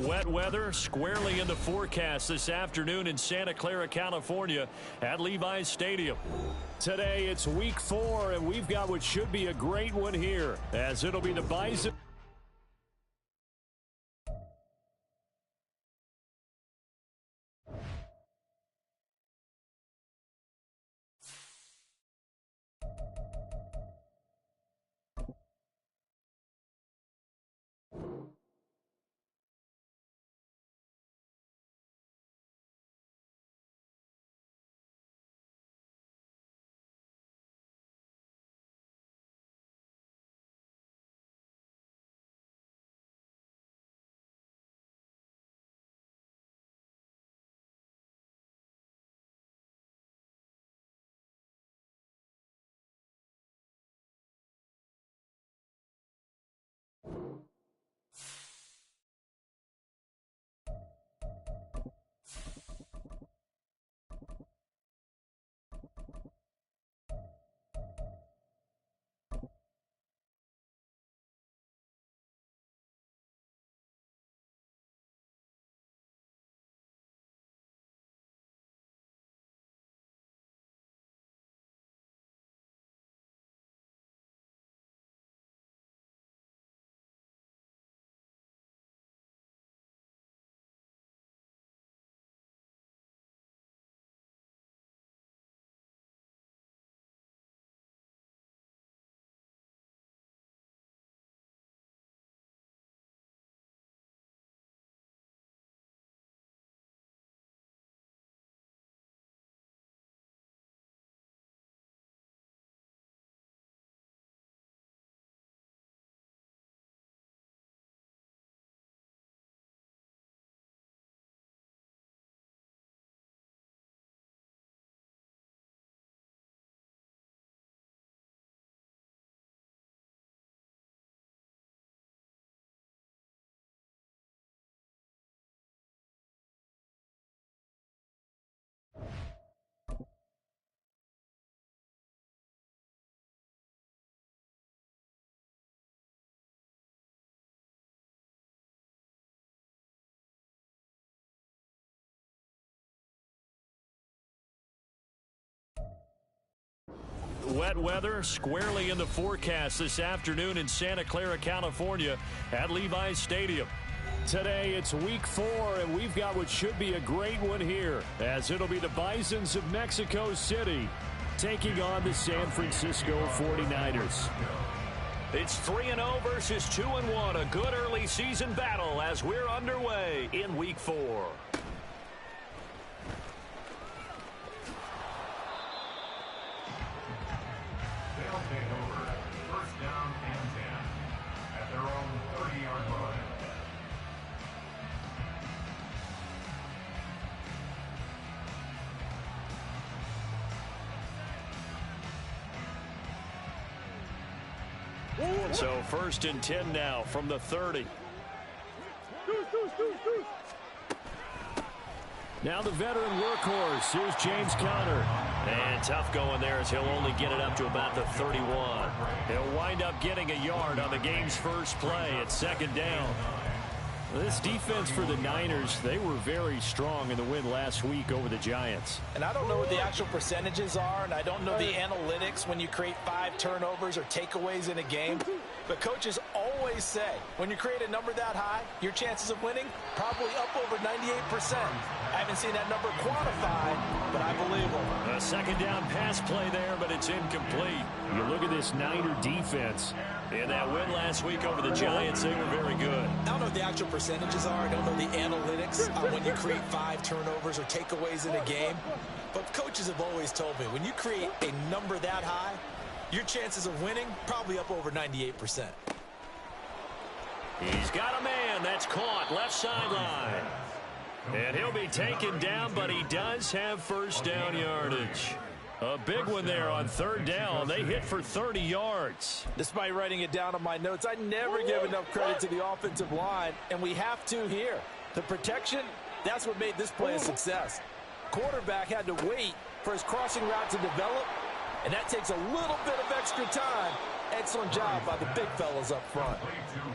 Wet weather squarely in the forecast this afternoon in Santa Clara, California at Levi's Stadium. Today it's week 4, and we've got what should be a great one here, as it'll be the Bison. Wet weather squarely in the forecast this afternoon in Santa Clara, California at Levi's Stadium. Today it's week 4, and we've got what should be a great one here, as it'll be the Bisons of Mexico City taking on the San Francisco 49ers. It's 3-0 versus 2-1, a good early season battle as we're underway in week 4. So 1st and 10 now from the 30. Now the veteran workhorse. Here's James Conner. And tough going there as he'll only get it up to about the 31. He'll wind up getting a yard on the game's first play at 2nd down. This defense for the Niners, they were very strong in the win last week over the Giants. And I don't know what the actual percentages are, and I don't know the analytics when you create 5 turnovers or takeaways in a game. But coaches always say, when you create a number that high, your chances of winning probably up over 98%. I haven't seen that number quantified, but I believe them. A 2nd down pass play there, but it's incomplete. You look at this Niner defense. In that win last week over the Giants, they were very good. I don't know what the actual percentages are. I don't know the analytics on when you create 5 turnovers or takeaways in a game. But coaches have always told me, when you create a number that high, your chances of winning probably up over 98%. He's got a man that's caught left sideline. And he'll be taken down, but he does have 1st down yardage. A big one there on 3rd down. They hit for 30 yards. Despite writing it down on my notes, I never give enough credit to the offensive line, and we have to here. The protection, that's what made this play a success. Quarterback had to wait for his crossing route to develop, and that takes a little bit of extra time, Excellent job by the big fellas up front.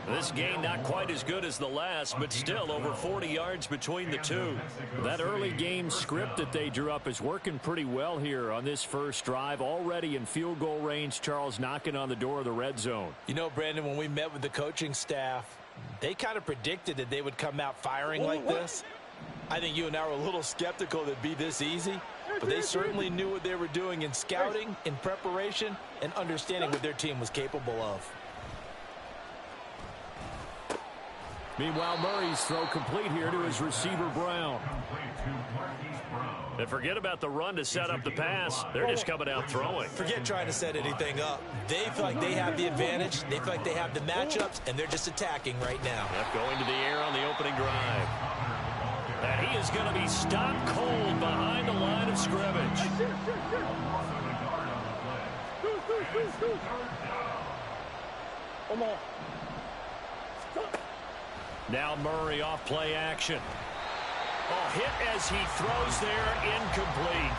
This game not quite as good as the last, but still over 40 yards between the two. That early game script that they drew up is working pretty well here on this first drive. Already in field goal range, Charles, knocking on the door of the red zone. You know, Brandon, when we met with the coaching staff, they kind of predicted that they would come out firing like this. I think you and I were a little skeptical that it'd be this easy, but they certainly knew what they were doing in scouting, in preparation, and understanding what their team was capable of. Meanwhile, Murray's throw complete here to his receiver, Brown. And forget about the run to set up the pass. They're just coming out throwing. Forget trying to set anything up. They feel like they have the advantage. They feel like they have the matchups, and they're just attacking right now. Yep, going to the air on the opening drive. And he is going to be stopped cold behind the line of scrimmage. Now Murray off play action. Oh, hit as he throws there, incomplete.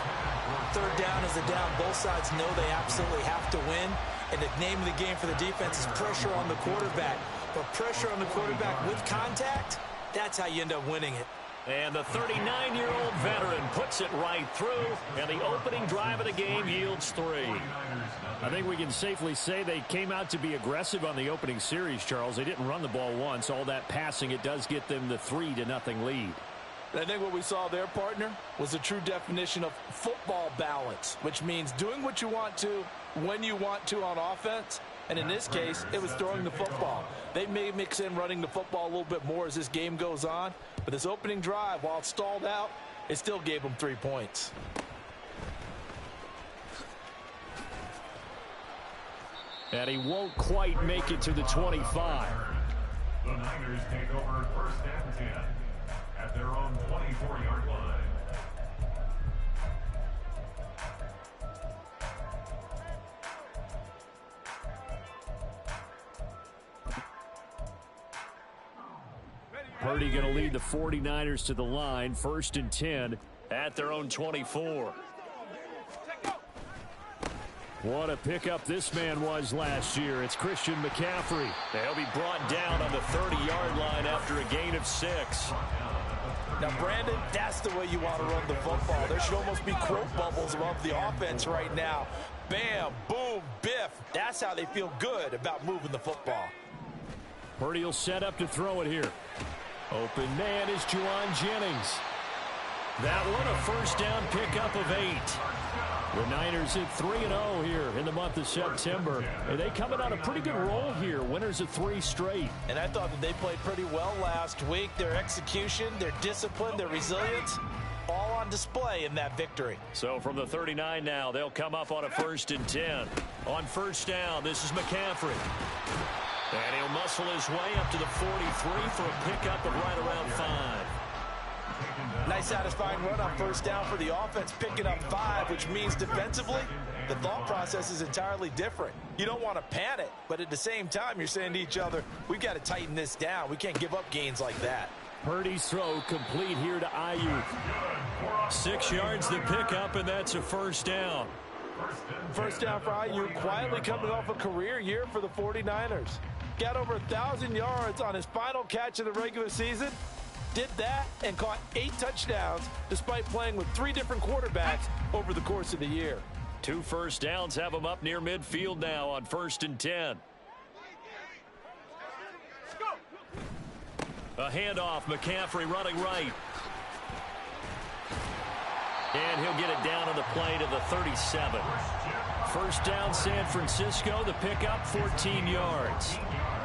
Third down is a down. Both sides know they absolutely have to win. And the name of the game for the defense is pressure on the quarterback. But pressure on the quarterback with contact, that's how you end up winning it. And the 39-year-old veteran puts it right through, and the opening drive of the game yields 3. I think we can safely say they came out to be aggressive on the opening series, Charles. They didn't run the ball once. All that passing, it does get them the 3-0 lead. I think what we saw there, partner, was a true definition of football balance, which means doing what you want to when you want to on offense. And in this case, it was throwing the football. They may mix in running the football a little bit more as this game goes on. But this opening drive, while it stalled out, it still gave them 3 points. And he won't quite make it to the 25. The Niners take over 1st and 10 at their own 24-yard line. Purdy going to lead the 49ers to the line, 1st and 10 at their own 24. What a pickup this man was last year. It's Christian McCaffrey. They'll be brought down on the 30-yard line after a gain of 6. Now, Brandon, that's the way you want to run the football. There should almost be quote bubbles above the offense right now. Bam, boom, biff. That's how they feel good about moving the football. Purdy will set up to throw it here. Open man is Juwan Jennings. That one a first down pickup of 8. The Niners hit 3-0 here in the month of September. And they coming on a pretty good roll here. Winners of 3 straight. And I thought that they played pretty well last week. Their execution, their discipline, their resilience, all on display in that victory. So from the 39 now, they'll come up on a 1st and 10. On first down, this is McCaffrey. And he'll muscle his way up to the 43 for a pickup of right around 5. Nice satisfying run on first down for the offense, picking up 5, which means defensively, the thought process is entirely different. You don't want to panic, but at the same time, you're saying to each other, we've got to tighten this down. We can't give up gains like that. Purdy's throw complete here to Ayuk. 6 yards the pickup, and that's a first down. First down for Ayuk, quietly coming off a career year for the 49ers. Got over 1,000 yards on his final catch of the regular season. Did that and caught 8 touchdowns despite playing with 3 different quarterbacks over the course of the year. 2 first downs have him up near midfield now on 1st and 10. A handoff, McCaffrey running right. And he'll get it down on the play to the 37. First down, San Francisco. The pickup, 14 yards.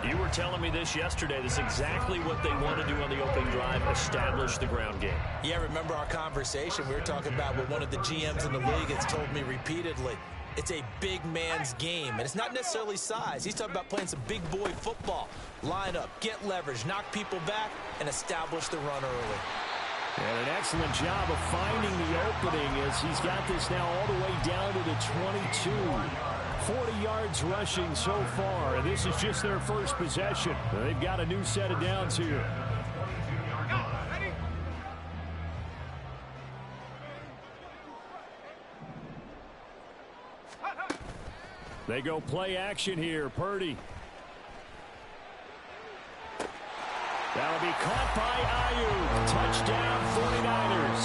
You were telling me this yesterday. This is exactly what they want to do on the opening drive, establish the ground game. Yeah, remember our conversation? We were talking about what one of the GMs in the league has told me repeatedly. It's a big man's game, and it's not necessarily size. He's talking about playing some big boy football. Line up, get leverage, knock people back, and establish the run early. And an excellent job of finding the opening as he's got this now all the way down to the 22. 40 yards rushing so far, and this is just their first possession. They've got a new set of downs here. They go play action here. Purdy. That'll be caught by Ayuk. Touchdown 49ers.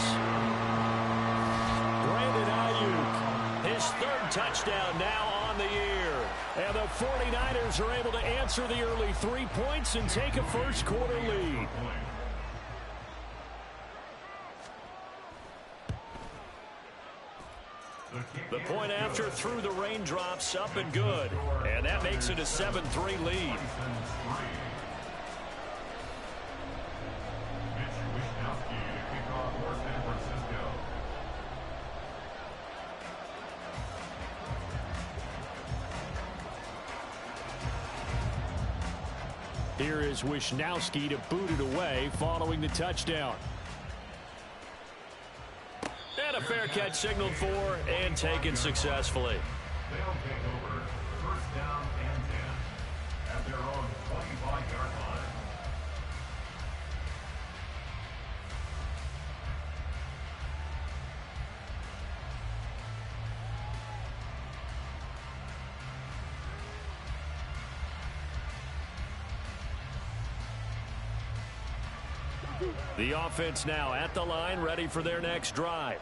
Brandon Ayuk, his third touchdown now on the year. And the 49ers are able to answer the early 3 points and take a first quarter lead. The point after through the raindrops, up and good. And that makes it a 7-3 lead. Here is Wishnowski to boot it away following the touchdown. And a fair catch signaled for and taken successfully. They'll take over first down and 10 at their own 25-yard line. The offense now at the line, ready for their next drive.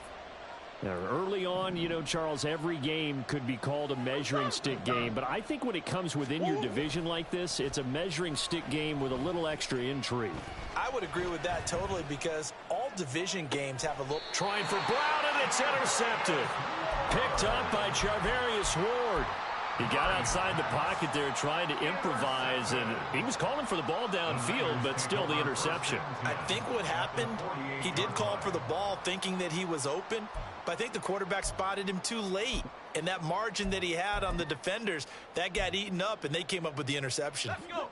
Now, early on, you know, Charles, every game could be called a measuring stick game, but I think when it comes within your division like this, it's a measuring stick game with a little extra intrigue. I would agree with that totally, because all division games have a little... Trying for Brown, and it's intercepted. Picked up by Charvarius Ward. He got outside the pocket there trying to improvise, and he was calling for the ball downfield, but still the interception. I think what happened, he did call for the ball thinking that he was open, but I think the quarterback spotted him too late. And that margin that he had on the defenders, that got eaten up, and they came up with the interception. Let's go.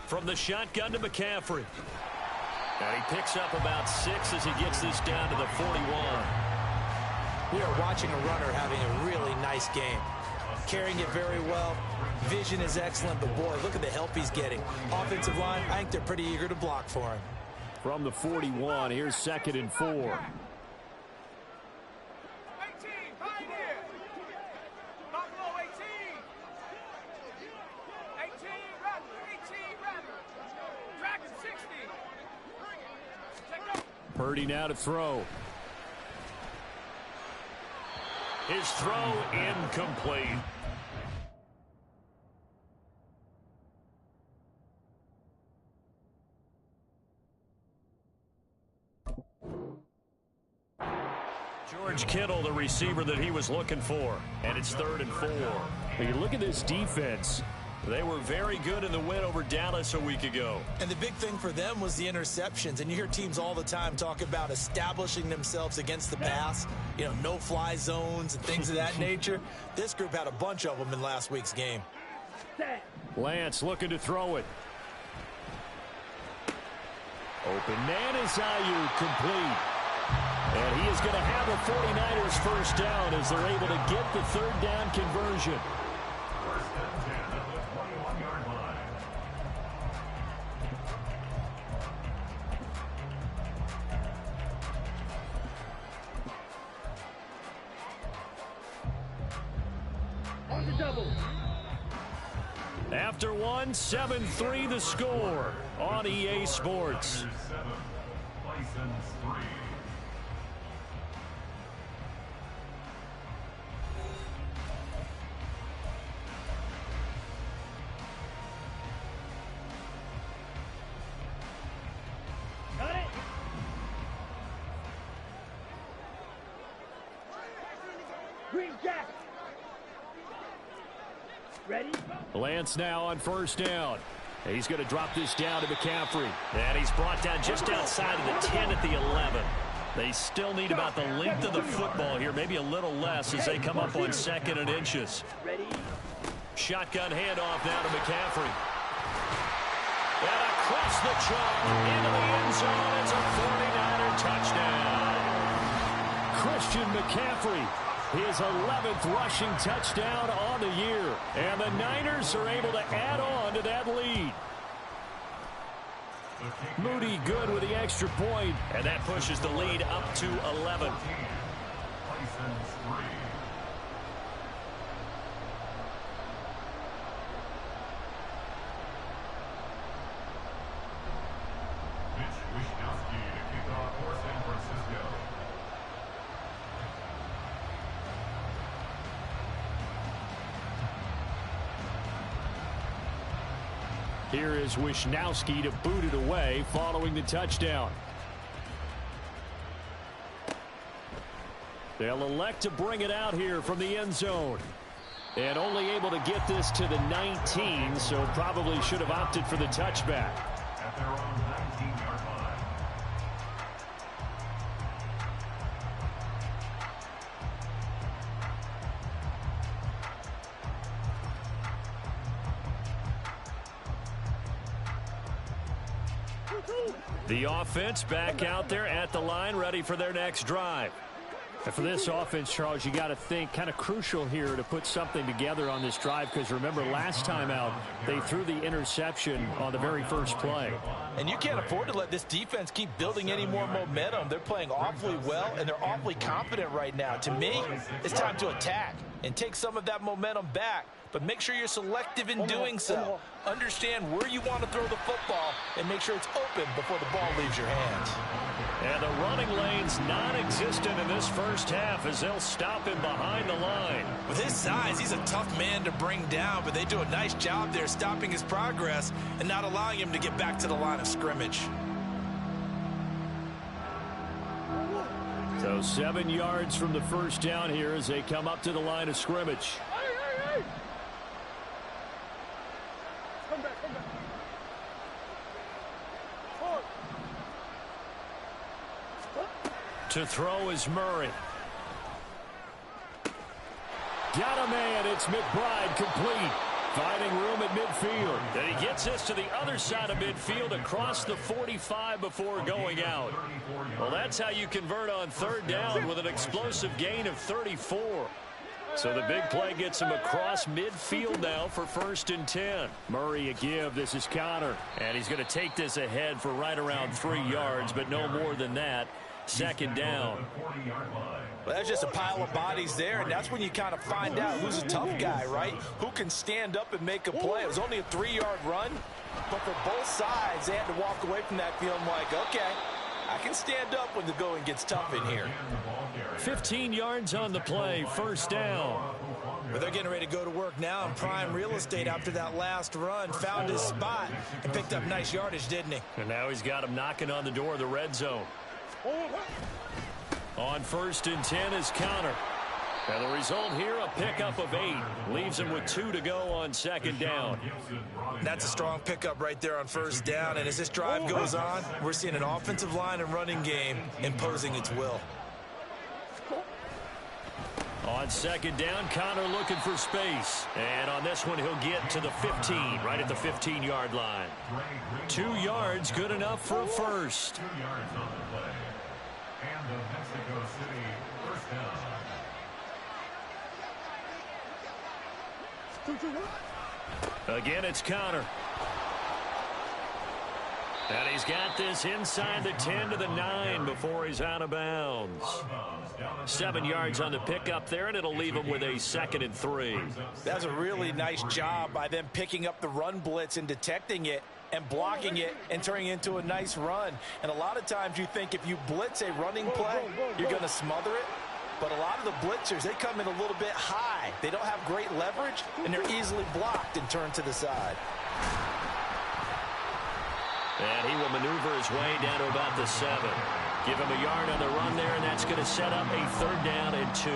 From the shotgun to McCaffrey. And he picks up about 6 as he gets this down to the 41. We are watching a runner having a really nice game. Carrying it very well. Vision is excellent, but boy, look at the help he's getting. Offensive line, I think they're pretty eager to block for him. From the 41, here's 2nd and 4. Purdy now to throw. His throw incomplete. George Kittle, the receiver that he was looking for. And it's 3rd and 4. When you look at this defense, they were very good in the win over Dallas a week ago. And the big thing for them was the interceptions. And you hear teams all the time talk about establishing themselves against the pass, you know, no-fly zones and things of that nature. This group had a bunch of them in last week's game. Lance looking to throw it. Open man is Ayuk, complete. And he is going to have the 49ers first down as they're able to get the 3rd down conversion. First and 10 at the 21-yard line. On the double. After one, 7-3 the score on EA Sports. 7, Bisons 3. Got it. Green Jack. Ready? Lance now on first down. He's going to drop this down to McCaffrey. And he's brought down just outside of the 10 at the 11. They still need about the length of the football here, maybe a little less as they come up on 2nd and inches. Ready? Shotgun handoff now to McCaffrey. And across the chalk into the end zone. It's a 49er touchdown. Christian McCaffrey, his 11th rushing touchdown on the year. And the Niners are able to add on to that lead. Moody good with the extra point, and that pushes the lead up to 11. Tyson's 3. Mitch Wishnowsky to kick off for San Francisco. Here is Wishnowsky to boot it away following the touchdown. They'll elect to bring it out here from the end zone. And only able to get this to the 19, so probably should have opted for the touchback. At their own 19-yard line. The offense back out there at the line, ready for their next drive. And for this offense, Charles, you got to think kind of crucial here to put something together on this drive, because remember last time out they threw the interception on the very first play. And you can't afford to let this defense keep building any more momentum. They're playing awfully well, and they're awfully confident right now. To me, it's time to attack and take some of that momentum back, but make sure you're selective in doing so. Understand where you want to throw the football and make sure it's open before the ball leaves your hands. And the running lane's non-existent in this first half as they'll stop him behind the line. With his size, he's a tough man to bring down, but they do a nice job there stopping his progress and not allowing him to get back to the line of scrimmage. So 7 yards from the first down here as they come up to the line of scrimmage. Come back, come back. To throw is Murray. Got a man. It's McBride complete. Finding room at midfield. And he gets this to the other side of midfield across the 45 before going out. Well, that's how you convert on third down with an explosive gain of 34. So the big play gets him across midfield now for 1st and 10. Murray a give. This is Connor. And he's going to take this ahead for right around 3 yards, but no more than that. 2nd down. Well, that's just a pile of bodies there, and that's when you kind of find out who's a tough guy, right? Who can stand up and make a play. It was only a 3-yard run, but for both sides, they had to walk away from that feeling like, okay, I can stand up when the going gets tough in here. 15 yards on the play, 1st down. But they're getting ready to go to work now in prime real estate after that last run. Found his spot and picked up nice yardage, didn't he? And now he's got him knocking on the door of the red zone. On 1st and 10 is Connor. And the result here, a pickup of 8. Leaves him with 2 to go on 2nd down. That's a strong pickup right there on 1st down. And as this drive goes on, we're seeing an offensive line and running game imposing its will. On 2nd down, Connor looking for space. And on this one, he'll get to the 15, right at the 15-yard line. 2 yards, good enough for a first. 2 yards on the play. And the Mexico City 1st down. Again, it's Connor. And he's got this inside the 10 to the 9 before he's out of bounds. 7 yards on the pickup there, and it'll leave him with a 2nd and 3. That's a really nice job by them picking up the run blitz and detecting it and blocking it and turning it into a nice run. And a lot of times you think if you blitz a running play, you're going to smother it. But a lot of the blitzers, they come in a little bit high. They don't have great leverage, and they're easily blocked and turned to the side. And he will maneuver his way down to about the 7. Give him a yard on the run there, and that's going to set up a 3rd down and 2.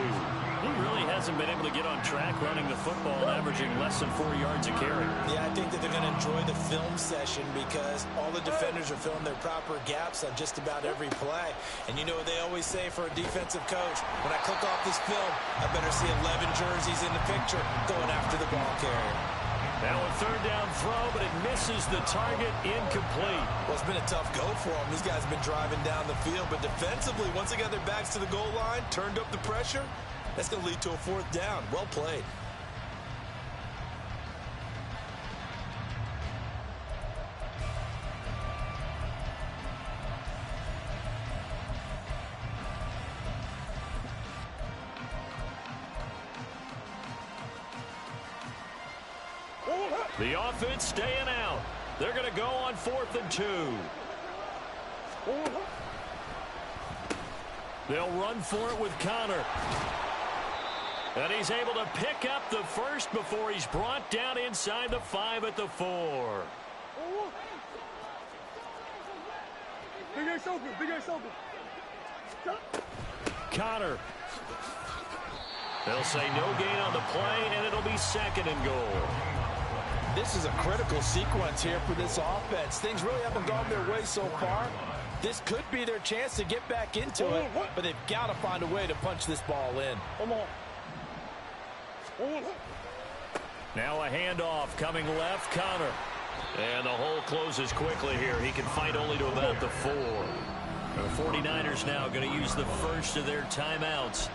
He really hasn't been able to get on track running the football, averaging less than 4 yards a carry. Yeah, I think that they're going to enjoy the film session because all the defenders are filling their proper gaps on just about every play. And you know what they always say for a defensive coach? When I click off this film, I better see 11 jerseys in the picture going after the ball carrier. Now a 3rd down throw, but it misses the target, incomplete. Well, it's been a tough go for them. These guys have been driving down the field, but defensively, once they got their backs to the goal line, turned up the pressure, that's going to lead to a 4th down. Well played. The offense staying out. They're going to go on 4th and 2. They'll run for it with Connor. And he's able to pick up the first before he's brought down inside the 5 at the 4. Big Ace open, Big Ace open. Connor. They'll say no gain on the play, and it'll be 2nd and goal. This is a critical sequence here for this offense. Things really haven't gone their way so far. This could be their chance to get back into it, but they've got to find a way to punch this ball in. Come on. Now a handoff coming left, Connor. And the hole closes quickly here. He can fight only to about the 4. The 49ers now going to use the first of their timeouts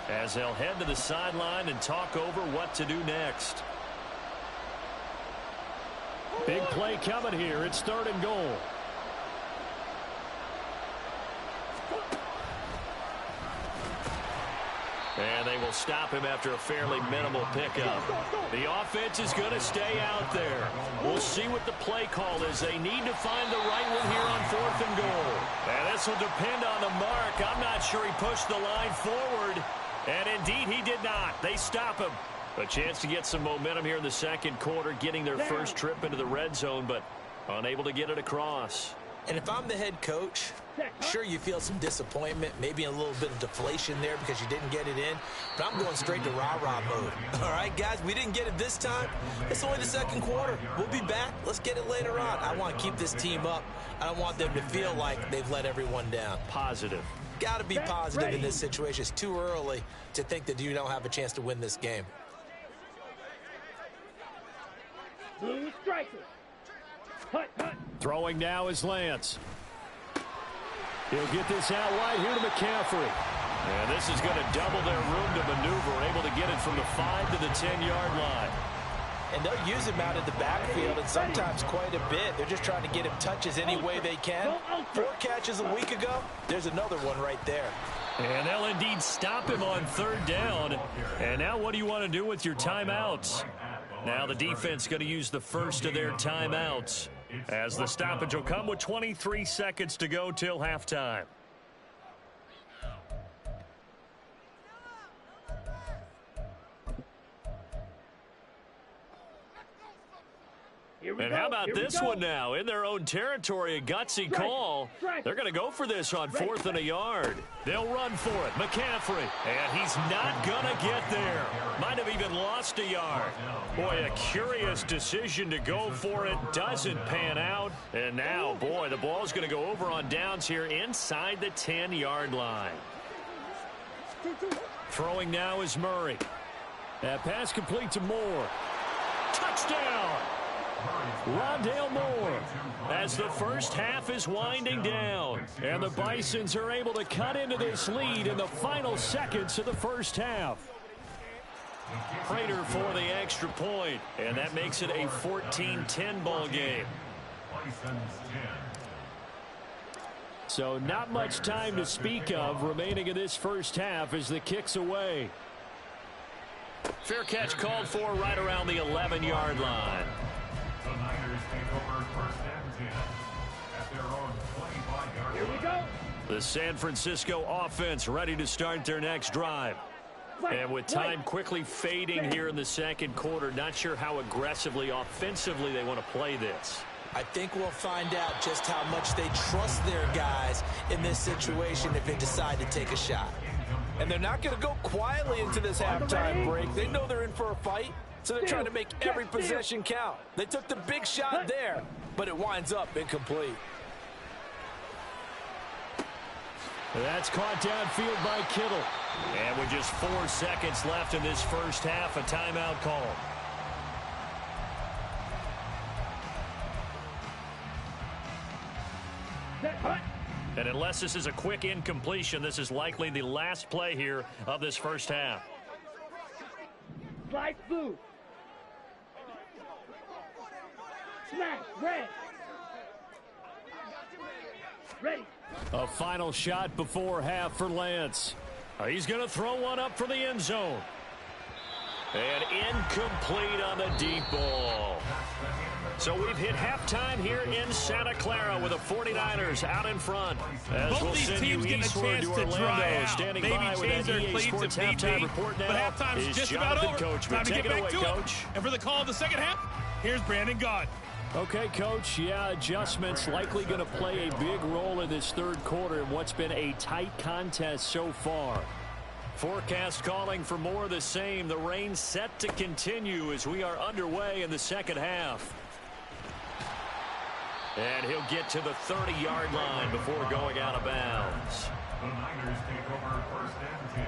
as they'll head to the sideline and talk over what to do next. Big play coming here. It's 3rd and goal. And they will stop him after a fairly minimal pickup. The offense is going to stay out there. We'll see what the play call is. They need to find the right one here on 4th and goal. And this will depend on the mark. I'm not sure he pushed the line forward. And indeed, he did not. They stop him. A chance to get some momentum here in the 2nd quarter, getting their first trip into the red zone, but unable to get it across. And if I'm the head coach, sure, you feel some disappointment, maybe a little bit of deflation there because you didn't get it in, but I'm going straight to rah-rah mode. All right, guys, we didn't get it this time. It's only the 2nd quarter. We'll be back. Let's get it later on. I want to keep this team up. I don't want them to feel like they've let everyone down. Positive. Got to be positive in this situation. It's too early to think that you don't have a chance to win this game. Blue striker. Hut, hut. Throwing now is Lance. He'll get this out wide here to McCaffrey. And this is going to double their room to maneuver, able to get it from the 5 to the 10-yard line. And they'll use him out in the backfield, and sometimes quite a bit. They're just trying to get him touches any way they can. 4 catches a week ago. There's another one right there. And they'll indeed stop him on 3rd down. And now what do you want to do with your timeouts? Now the defense going to use the first of their timeouts, as the stoppage will come with 23 seconds to go till halftime. And how about this one now? In their own territory, a gutsy call. They're going to go for this on 4th and a yard. They'll run for it. McCaffrey. And he's not going to get there. Might have even lost a yard. Boy, a curious decision to go for it. Doesn't pan out. And now, boy, the ball's going to go over on downs here inside the 10-yard line. Throwing now is Murray. That pass complete to Moore. Touchdown! Rondale Moore, as the first half is winding down. And the Bisons are able to cut into this lead in the final seconds of the first half. Prater for the extra point, and that makes it a 14-10 ball game. So not much time to speak of remaining in this first half as the kick's away. Fair catch called for right around the 11-yard line. The Niners take over 1st and 10 at their own 25-yard line. Here we go. The San Francisco offense ready to start their next drive. And with time quickly fading here in the 2nd quarter, not sure how aggressively, offensively they want to play this. I think we'll find out just how much they trust their guys in this situation if they decide to take a shot. And they're not going to go quietly into this halftime break. They know they're in for a fight, so they're trying to make every possession count. They took the big shot there, but it winds up incomplete. That's caught downfield by Kittle. And with just 4 seconds left in this first half, a timeout call. And unless this is a quick incompletion, this is likely the last play here of this first half. Slice blue. Smash red. Ready. A final shot before half for Lance. He's going to throw one up for the end zone. And incomplete on the deep ball. So we've hit halftime here in Santa Clara with the 49ers out in front. As Both we'll these send you teams getting a eastward chance to to Orlando. dry out. Standing Maybe by with change that their EA cleats Sports if need halftime be. report now But halftime's is just about Jonathan over. Coachman. Time to Take get it back away, to Coach. it. And for the call of the second half, here's Brandon Gaudin. Okay, Coach. Yeah, adjustments likely going to play a big role in this third quarter in what's been a tight contest so far. Forecast calling for more of the same. The rain set to continue as we are underway in the second half. And he'll get to the 30-yard line before going out of bounds. The Niners take over first and 10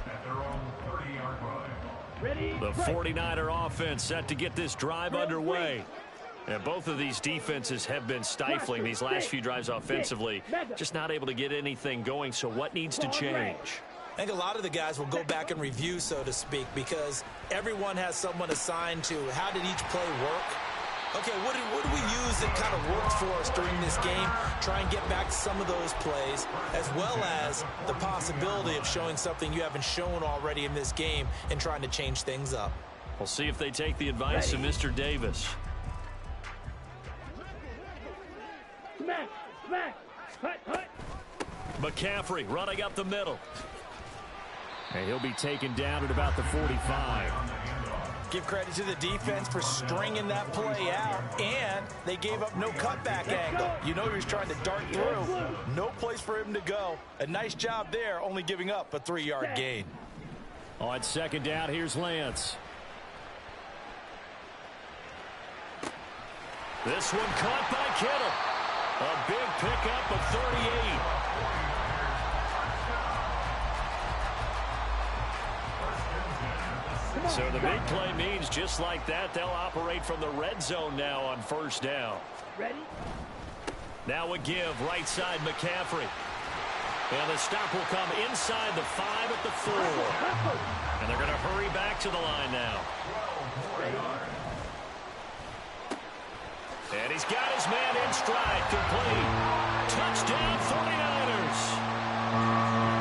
at their own 30-yard line. Ready? The 49er offense set to get this drive underway. And both of these defenses have been stifling these last few drives offensively. Just not able to get anything going, so what needs to change? I think a lot of the guys will go back and review, so to speak, because everyone has someone assigned to how did each play work. Okay, what do we use that kind of worked for us during this game? Try and get back to some of those plays, as well as the possibility of showing something you haven't shown already in this game and trying to change things up. We'll see if they take the advice of Mr. Davis. Smash! Smash! Hut! Hut! McCaffrey running up the middle. And he'll be taken down at about the 45. Give credit to the defense for stringing that play out, and they gave up no cutback angle. You know he was trying to dart through. No place for him to go. A nice job there, only giving up a 3-yard gain. On second down, here's Lance. This one caught by Kittle. A big pickup of 38. So the big play means just like that, they'll operate from the red zone now on first down. Ready? Now a give right side McCaffrey. And the stop will come inside the 5 at the 4. And they're going to hurry back to the line now. And he's got his man in stride, complete. Touchdown 49ers.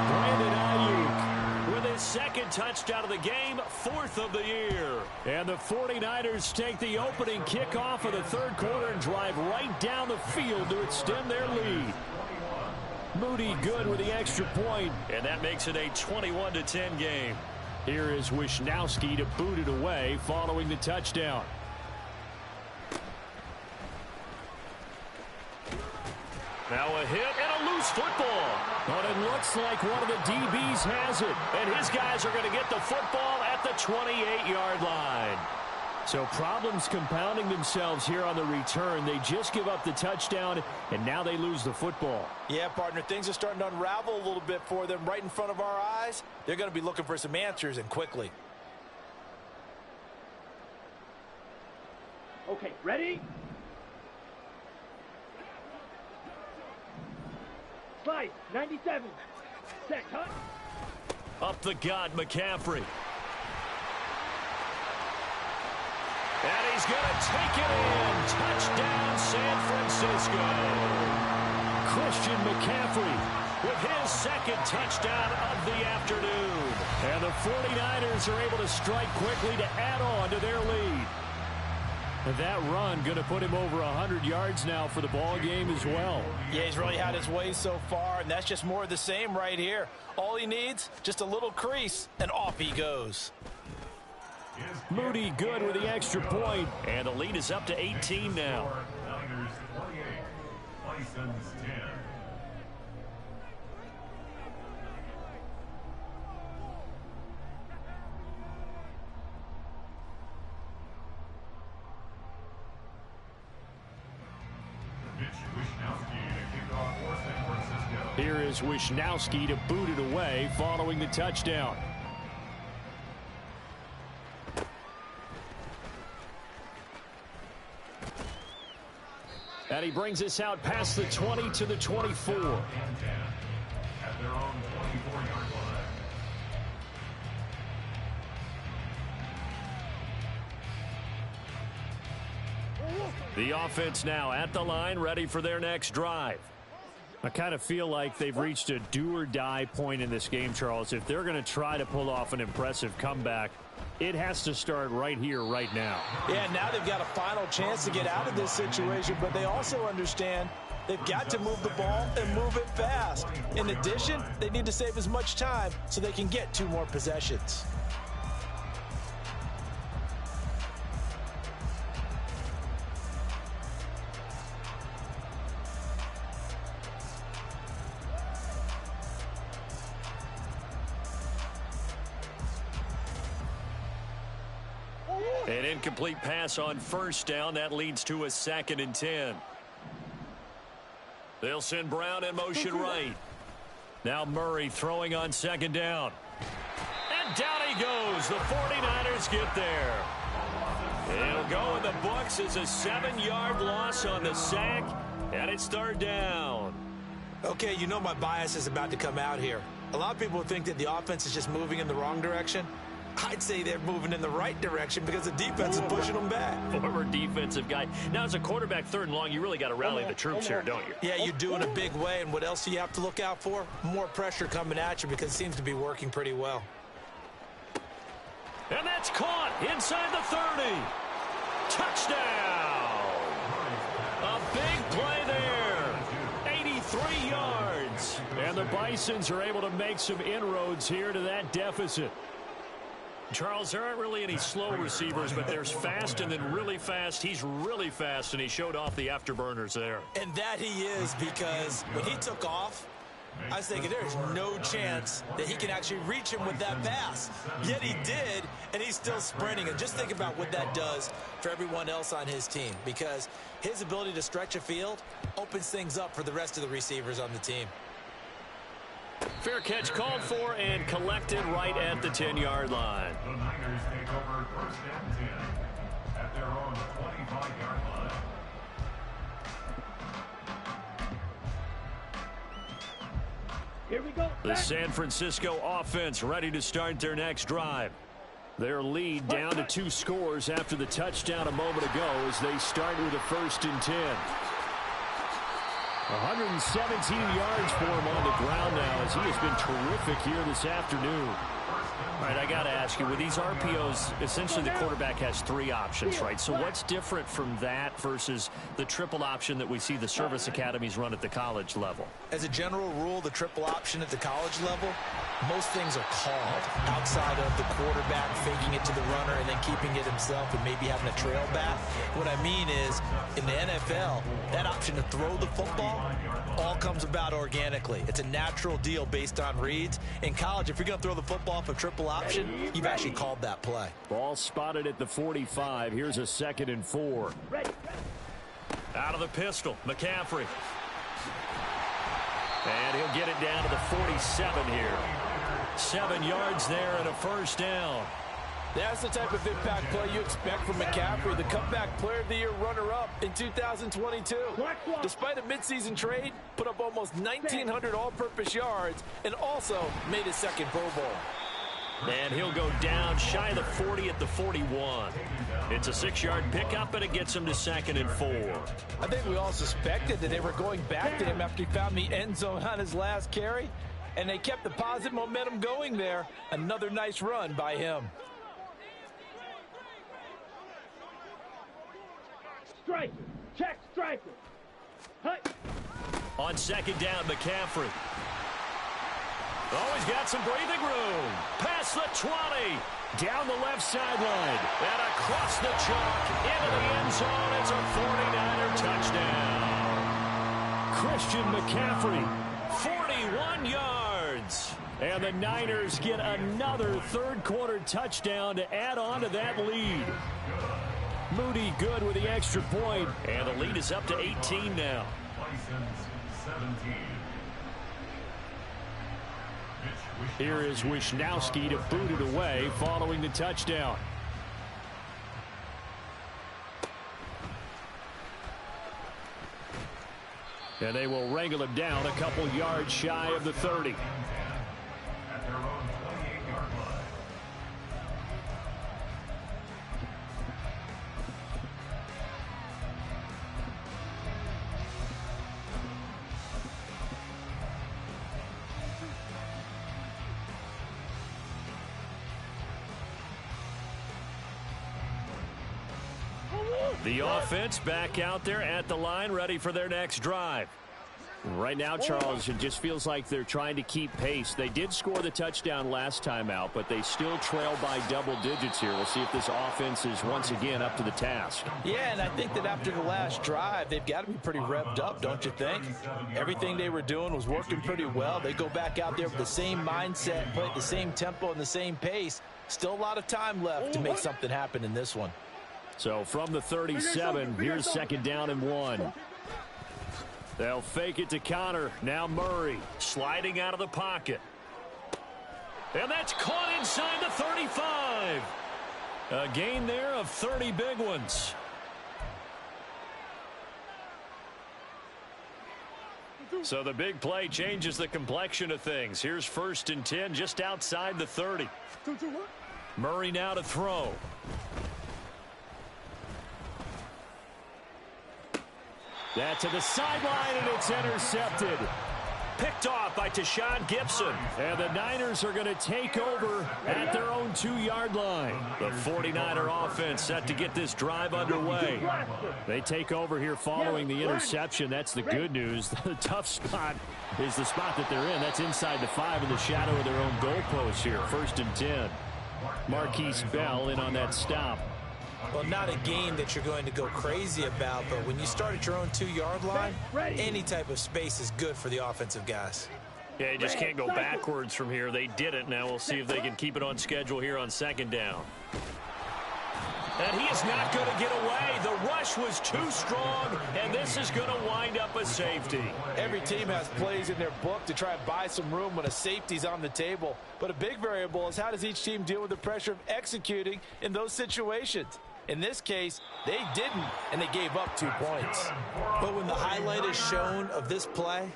Brandon Ayuk with his second touchdown of the game, 4th of the year. And the 49ers take the opening kickoff of the third quarter and drive right down the field to extend their lead. Moody good with the extra point, and that makes it a 21-10 game. Here is Wishnowski to boot it away following the touchdown. Now a hit and a loose football. But it looks like one of the DBs has it. And his guys are going to get the football at the 28-yard line. So problems compounding themselves here on the return. They just give up the touchdown, and now they lose the football. Yeah, partner, things are starting to unravel a little bit for them right in front of our eyes. They're going to be looking for some answers, and quickly. Okay, ready? Slide, 97. Set, hut. Up the gut, McCaffrey. And he's going to take it in. Touchdown, San Francisco. Christian McCaffrey with his second touchdown of the afternoon. And the 49ers are able to strike quickly to add on to their lead. And that run going to put him over 100 yards now for the ball game as well. Yeah, he's really had his way so far, and that's just more of the same right here. All he needs, just a little crease, and off he goes. Moody good with the extra point, and the lead is up to 18 now. Niners 28, Bisons 10. Here is Wishnowski to boot it away following the touchdown. And he brings us out past the 20 to the 24. At their own 24-yard line. The offense now at the line, ready for their next drive. I kind of feel like they've reached a do-or-die point in this game, Charles. If they're going to try to pull off an impressive comeback, it has to start right here, right now. Yeah, now they've got a final chance to get out of this situation, but they also understand they've got to move the ball and move it fast. In addition, they need to save as much time so they can get 2 more possessions. An incomplete pass on first down. That leads to a 2nd and 10. They'll send Brown in motion right. Now Murray throwing on 2nd down. And down he goes. The 49ers get there. It'll go in the books as a 7-yard loss on the sack. And it's 3rd down. Okay, you know my bias is about to come out here. A lot of people think that the offense is just moving in the wrong direction. I'd say they're moving in the right direction because the defense is pushing them back. Former defensive guy. Now, as a quarterback, 3rd and long, you really got to rally the troops here, don't you? Yeah, you do in a big way. And what else do you have to look out for? More pressure coming at you because it seems to be working pretty well. And that's caught inside the 30. Touchdown. A big play there. 83 yards. And the Bisons are able to make some inroads here to that deficit. Charles, there aren't really any slow receivers, but there's fast and then really fast. He's really fast, and he showed off the afterburners there. And that he is, because when he took off, I was thinking there's no chance that he can actually reach him with that pass. Yet he did, and he's still sprinting. And just think about what that does for everyone else on his team, because his ability to stretch a field opens things up for the rest of the receivers on the team. Fair catch called for and collected right at the 10-yard line. The Niners take over 1st and 10 at their own 25-yard line. Here we go. The San Francisco offense ready to start their next drive. Their lead down to 2 scores after the touchdown a moment ago as they start with a 1st and 10. 117 yards for him on the ground now as he has been terrific here this afternoon. All right, I got to ask you, with these RPOs, essentially the quarterback has 3 options, right? So what's different from that versus the triple option that we see the service academies run at the college level? As a general rule, the triple option at the college level, most things are called outside of the quarterback faking it to the runner and then keeping it himself and maybe having a trail back. What I mean is, in the NFL, that option to throw the football all comes about organically. It's a natural deal based on reads. In college, if you're going to throw the football off a triple option, you've actually called that play. Ball spotted at the 45. Here's a 2nd and 4. Out of the pistol, McCaffrey. And he'll get it down to the 47 here. 7 yards there and a 1st down. That's the type of impact play you expect from McCaffrey, the comeback player of the year runner-up in 2022. Despite a midseason trade, put up almost 1,900 all-purpose yards and also made his 2nd Pro Bowl. And he'll go down shy of the 40 at the 41. It's a 6-yard pickup, and it gets him to 2nd and 4. I think we all suspected that they were going back to him after he found the end zone on his last carry, and they kept the positive momentum going there. Another nice run by him. Striker. Check striker. Hut. On 2nd down, McCaffrey. Oh, he's got some breathing room. Past the 20. Down the left sideline. And across the chalk. Into the end zone. It's a 49er touchdown. Christian McCaffrey. 41 yards. And the Niners get another 3rd quarter touchdown to add on to that lead. Moody good with the extra point. And the lead is up to 18 now. Bisons 17. Here is Wisnowski to boot it away following the touchdown. And they will wrangle him down a couple yards shy of the 30. At their own 28-yard line. The offense back out there at the line, ready for their next drive. Right now, Charles, it just feels like they're trying to keep pace. They did score the touchdown last time out, but they still trail by double digits here. We'll see if this offense is once again up to the task. Yeah, and I think that after the last drive, they've got to be pretty revved up, don't you think? Everything they were doing was working pretty well. They go back out there with the same mindset, play at the same tempo and the same pace. Still a lot of time left to make something happen in this one. So from the 37, here's second down and 1. They'll fake it to Connor. Now Murray sliding out of the pocket. And that's caught inside the 35. A gain there of 30 big ones. So the big play changes the complexion of things. Here's 1st and 10 just outside the 30. Murray now to throw. That to the sideline, and it's intercepted. Picked off by Tashawn Gibson. And the Niners are going to take over at their own 2-yard line. The 49er offense set to get this drive underway. They take over here following the interception. That's the good news. The tough spot is the spot that they're in. That's inside the 5 in the shadow of their own goalpost here. 1st and 10. Marquise Bell in on that stop. Well, not a game that you're going to go crazy about, but when you start at your own 2-yard line, any type of space is good for the offensive guys. Yeah, you just can't go backwards from here. They did it. Now we'll see if they can keep it on schedule here on 2nd down. And he is not going to get away. The rush was too strong, and this is going to wind up a safety. Every team has plays in their book to try and buy some room when a safety's on the table. But a big variable is how does each team deal with the pressure of executing in those situations? In this case, they didn't, and they gave up 2 points. But when the highlight is shown of this play,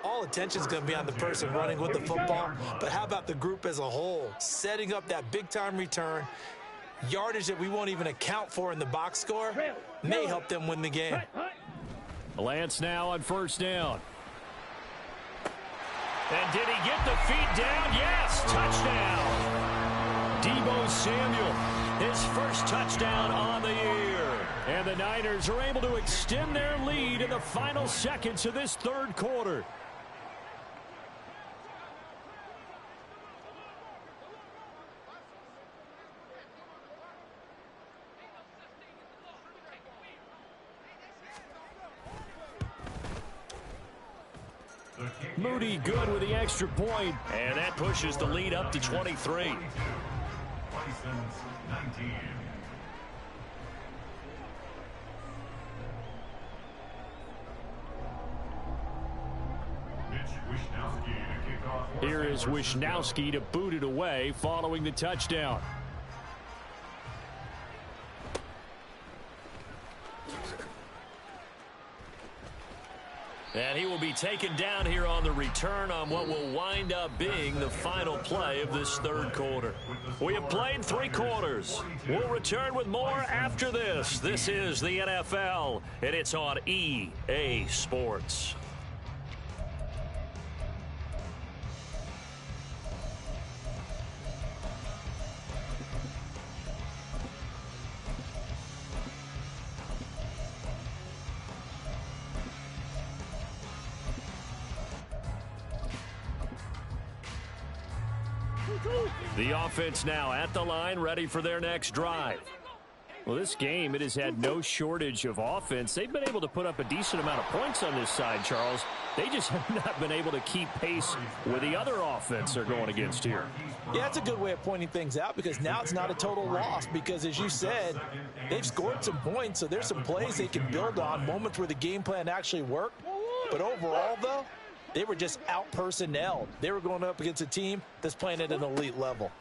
all attention is going to be on the person running with the football. But how about the group as a whole? Setting up that big-time return, yardage that we won't even account for in the box score, may help them win the game. Lance now on 1st down. And did he get the feet down? Yes, touchdown. Deebo Samuel, his 1st touchdown on the year. And the Niners are able to extend their lead in the final seconds of this 3rd quarter. Moody good with the extra point, and that pushes the lead up to 23. 19. Here is Wishnowsky to boot it away following the touchdown. And he will be taken down here on the return on what will wind up being the final play of this 3rd quarter. We have played 3 quarters. We'll return with more after this. This is the NFL, and it's on EA Sports. The offense now at the line, ready for their next drive. Well, this game, it has had no shortage of offense. They've been able to put up a decent amount of points on this side, Charles. They just have not been able to keep pace with the other offense they're going against here. Yeah, that's a good way of pointing things out because now it's not a total loss because, as you said, they've scored some points, so there's some plays they can build on, moments where the game plan actually worked. But overall, though, they were just out-personnelled. They were going up against a team that's playing at an elite level.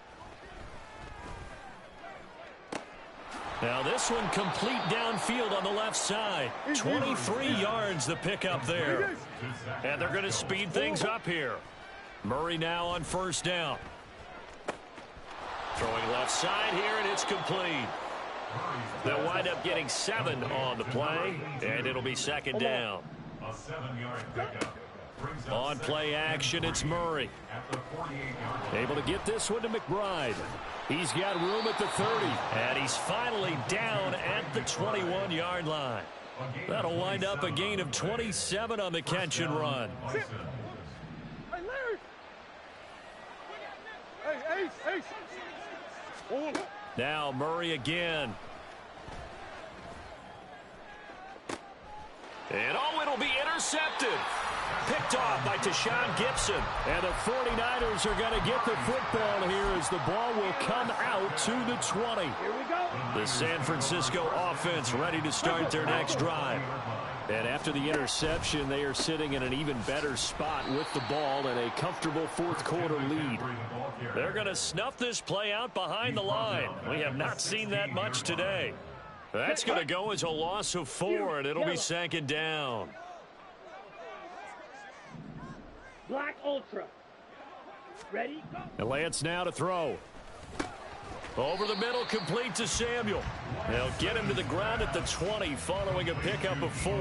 Now this one complete downfield on the left side. 23 yards the pickup there. And they're going to speed things up here. Murray now on 1st down. Throwing left side here, and it's complete. They'll wind up getting 7 on the play, and it'll be 2nd down. A 7-yard pickup. On play action, it's Murray. Able to get this one to McBride. He's got room at the 30, and he's finally down at the 21-yard line. That'll wind up a gain of 27 on the catch and run. Now Murray again. And it'll be intercepted. Picked off by Tashaun Gibson. And the 49ers are going to get the football here as the ball will come out to the 20. Here we go. The San Francisco offense ready to start their next drive. And after the interception, they are sitting in an even better spot with the ball and a comfortable fourth quarter lead. They're going to snuff this play out behind the line. We have not seen that much today. That's going to go as a loss of 4, and it'll be second down. Black Ultra. Ready? Go. And Lance now to throw. Over the middle, complete to Samuel. They'll get him to the ground at the 20 following a pickup of 4.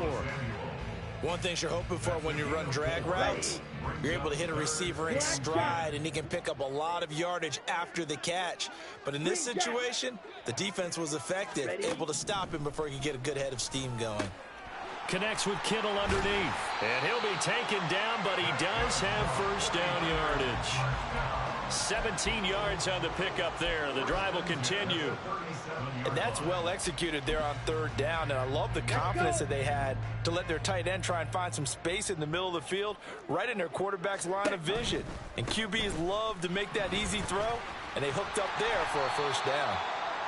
One thing you're hoping for when you run drag routes, you're able to hit a receiver in stride, and he can pick up a lot of yardage after the catch. But in this situation, the defense was effective, able to stop him before he could get a good head of steam going. Connects with Kittle underneath. And he'll be taken down, but he does have first down yardage. 17 yards on the pickup there. The drive will continue. And that's well executed there on third down. And I love the confidence that they had to let their tight end try and find some space in the middle of the field, right in their quarterback's line of vision. And QBs love to make that easy throw, and they hooked up there for a first down.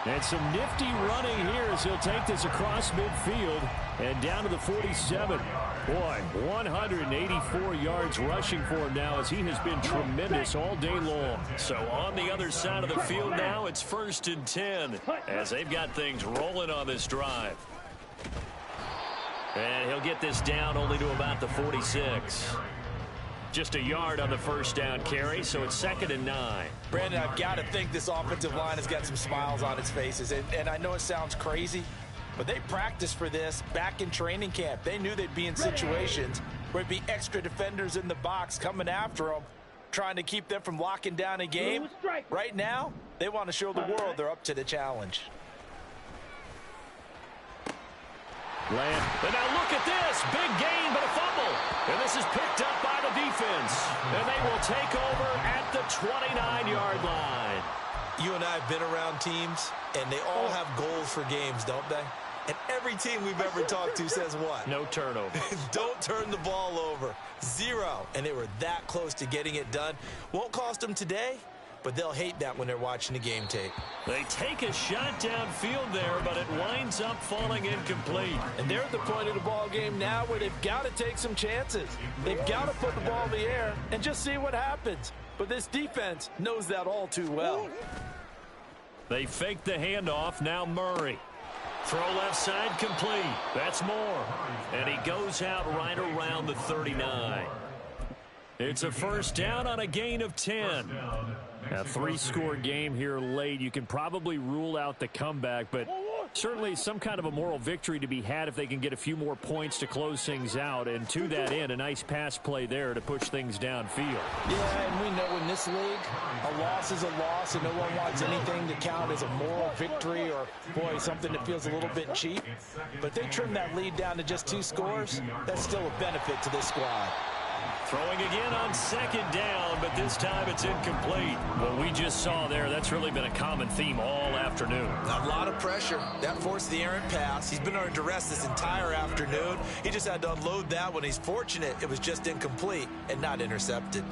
And some nifty running here as he'll take this across midfield and down to the 47. Boy, 184 yards rushing for him now as he has been tremendous all day long. So on the other side of the field now, it's 1st and 10 as they've got things rolling on this drive. And he'll get this down only to about the 46. Just a yard on the first down carry, so it's 2nd and 9. Brandon, I've got to think this offensive line has got some smiles on its faces. And I know it sounds crazy, but they practiced for this back in training camp. They knew they'd be in situations where it'd be extra defenders in the box coming after them, trying to keep them from locking down a game. Right now, they want to show the world they're up to the challenge. Land. And now look at this. Big gain, but a fumble. And this is picked up by the defense. And they will take over at the 29-yard line. You and I have been around teams, and they all have goals for games, don't they? And every team we've ever talked to says what? No turnover. Don't turn the ball over. 0. And they were that close to getting it done. Won't cost them today, but they'll hate that when they're watching the game tape. They take a shot downfield there, but it winds up falling incomplete. And they're at the point of the ball game now where they've got to take some chances. They've got to put the ball in the air and just see what happens. But this defense knows that all too well. They fake the handoff. Now Murray. Throw left side complete. That's Moore. And he goes out right around the 39. It's a first down on a gain of 10. A 3-score game here late. You can probably rule out the comeback, but certainly some kind of a moral victory to be had if they can get a few more points to close things out. And to that end, a nice pass play there to push things downfield. Yeah, and we know in this league, a loss is a loss, and no one wants anything to count as a moral victory or, boy, something that feels a little bit cheap. But they trim that lead down to just 2 scores. That's still a benefit to this squad. Throwing again on 2nd down, but this time it's incomplete. What we just saw there, that's really been a common theme all afternoon. A lot of pressure. That forced the errant pass. He's been under duress this entire afternoon. He just had to unload that one. He's fortunate it was just incomplete and not intercepted.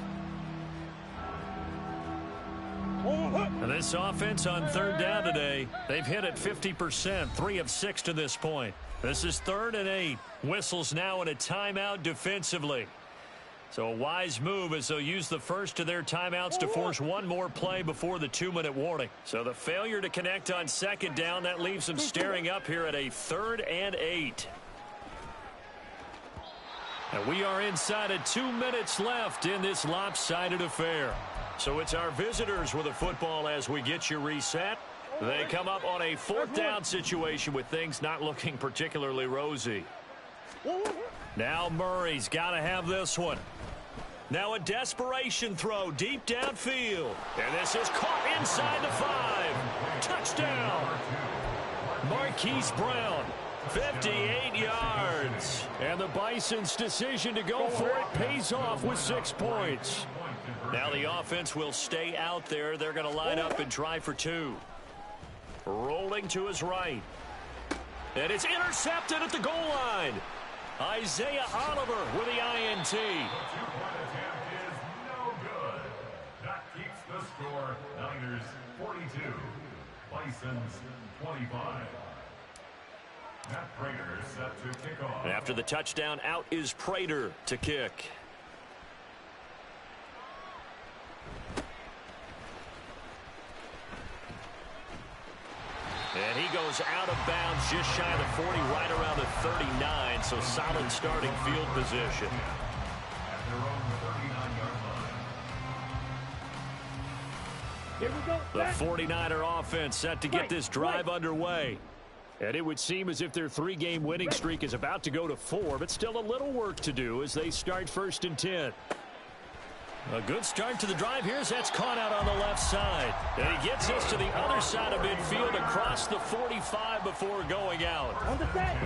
And this offense on 3rd down today, they've hit it 50%, 3 of 6 to this point. This is 3rd and 8. Whistles now in a timeout defensively. So a wise move as they'll use the first of their timeouts to force one more play before the 2-minute warning. So the failure to connect on 2nd down, that leaves them staring up here at a 3rd and 8. And we are inside of 2 minutes left in this lopsided affair. So it's our visitors with the football as we get you reset. They come up on a 4th down situation with things not looking particularly rosy. Now Murray's got to have this one. Now a desperation throw deep downfield. And this is caught inside the 5. Touchdown. Marquise Brown. 58 yards. And the Bison's decision to go for it pays off with 6 points. Now the offense will stay out there. They're going to line up and try for 2. Rolling to his right. And it's intercepted at the goal line. Isaiah Oliver with the INT. The two-point attempt is no good. That keeps the score. Niners 42. Bisons 25. Matt Prater set to kick off. After the touchdown, out is Prater to kick. And he goes out of bounds just shy of the 40, right around the 39, so solid starting field position. At their own 39-yard line. Here we go. The 49er offense set to get this drive underway. And it would seem as if their 3-game winning streak is about to go to 4, but still a little work to do as they start 1st and 10. A good start to the drive. Here's that's caught out on the left side. And he gets us to the other side of midfield across the 45 before going out.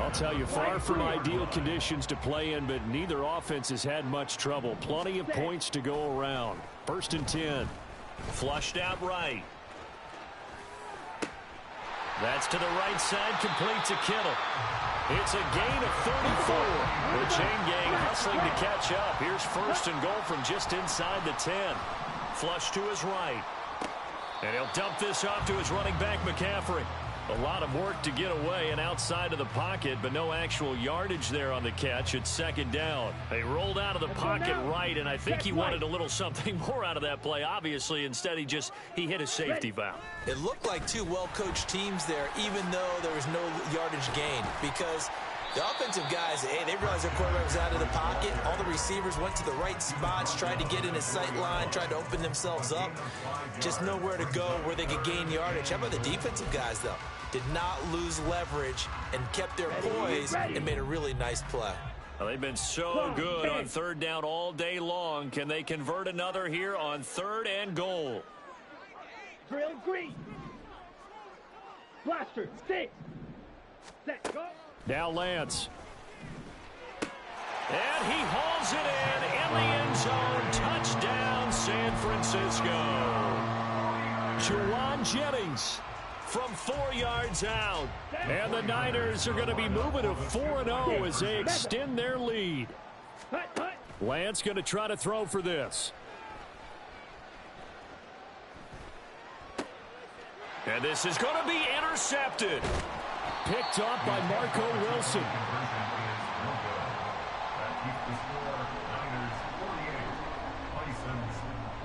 I'll tell you, far from ideal conditions to play in, but neither offense has had much trouble. Plenty of points to go around. 1st and 10. Flushed out right. That's to the right side, complete to Kittle. It's a gain of 34. The chain gang hustling to catch up. Here's 1st and goal from just inside the 10. Flush to his right. And he'll dump this off to his running back, McCaffrey. A lot of work to get away and outside of the pocket, but no actual yardage there on the catch. It's 2nd down. They rolled out of the pocket right, and I think he wanted a little something more out of that play. Obviously, instead he hit a safety valve. It looked like 2 well-coached teams there, even though there was no yardage gain, because the offensive guys, they realized their quarterback was out of the pocket. All the receivers went to the right spots, tried to get in his sight line, tried to open themselves up. Just nowhere to go where they could gain yardage. How about the defensive guys, though? Did not lose leverage and kept their poise and made a really nice play. Well, they've been so good on 3rd down all day long. Can they convert another here on 3rd and goal? Drill green. Blaster. Stay. Set. Go. Now Lance. And he hauls it in the end zone. Touchdown, San Francisco. Juwan Jennings from 4 yards out. And the Niners are going to be moving to 4-0 as they extend their lead. Lance going to try to throw for this. And this is going to be intercepted. Picked off by Marco Wilson.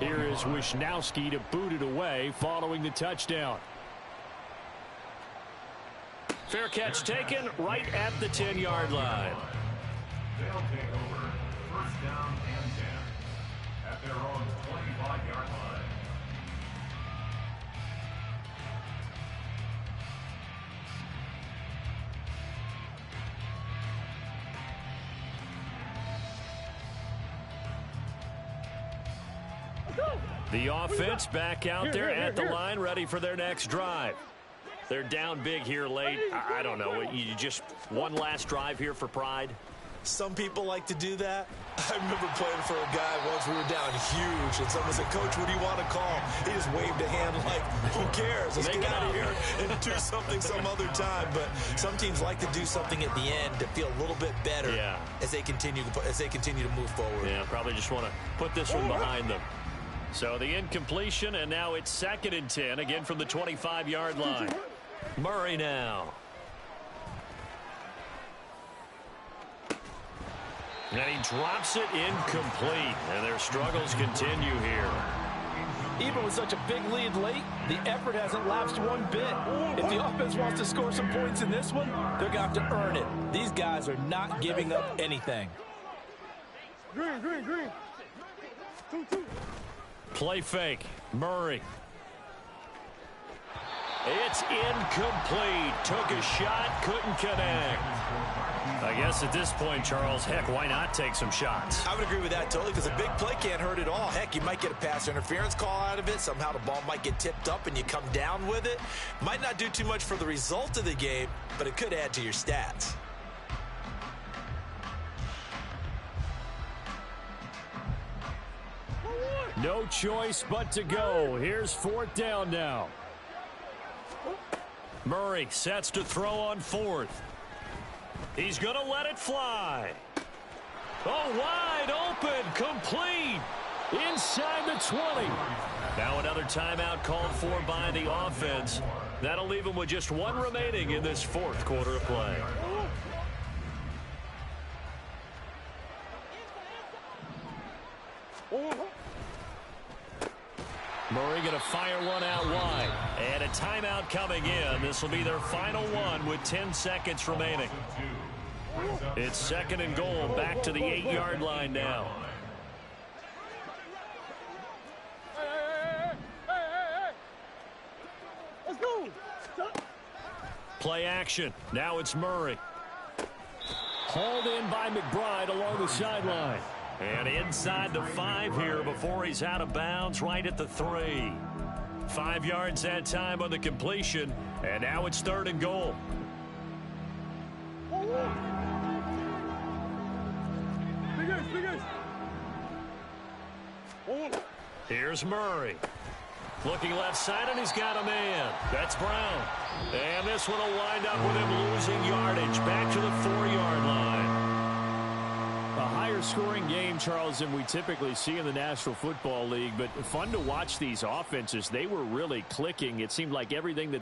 Here is Wisnowski to boot it away following the touchdown. Fair catch taken right at the 10-yard line. They'll take over 1st down and 10 at their own 25-yard line. The offense back out there at the line, ready for their next drive. They're down big here late. I don't know. You just one last drive here for pride? Some people like to do that. I remember playing for a guy once. We were down huge, and someone said, "Coach, what do you want to call?" He just waved a hand like, "Who cares? Let's get out of here and do something some other time." But some teams like to do something at the end to feel a little bit better as they continue to move forward. Yeah, probably just want to put this one behind them. So the incompletion, and now it's 2nd and 10, again from the 25-yard line. Murray now. And he drops it incomplete, and their struggles continue here. Even with such a big lead late, the effort hasn't lapsed one bit. If the offense wants to score some points in this one, they're going to have to earn it. These guys are not giving up anything. Green. 2-2. Play fake. Murray. It's incomplete. Took a shot, couldn't connect. I guess at this point, Charles, heck, why not take some shots? I would agree with that totally, because a big play can't hurt at all. Heck, you might get a pass interference call out of it. Somehow the ball might get tipped up and you come down with it. Might not do too much for the result of the game, but it could add to your stats. No choice but to go. Here's 4th down now. Murray sets to throw on 4th. He's going to let it fly. Oh, wide open, complete. Inside the 20. Now another timeout called for by the offense. That'll leave him with just 1 remaining in this 4th quarter of play. Murray going to fire one out wide. And a timeout coming in. This will be their final one with 10 seconds remaining. It's 2nd and goal. Back to the 8-yard line now. Let's go. Play action. Now it's Murray. Hauled in by McBride along the sideline. And inside the 5 here before he's out of bounds, right at the 3. 5 yards that time on the completion. And now it's 3rd and goal. Here's Murray. Looking left side, and he's got a man. That's Brown. And this one will wind up with him losing yardage. Back to the 4-yard line. A higher scoring game, Charles, than we typically see in the National Football League. But fun to watch these offenses. They were really clicking. It seemed like everything that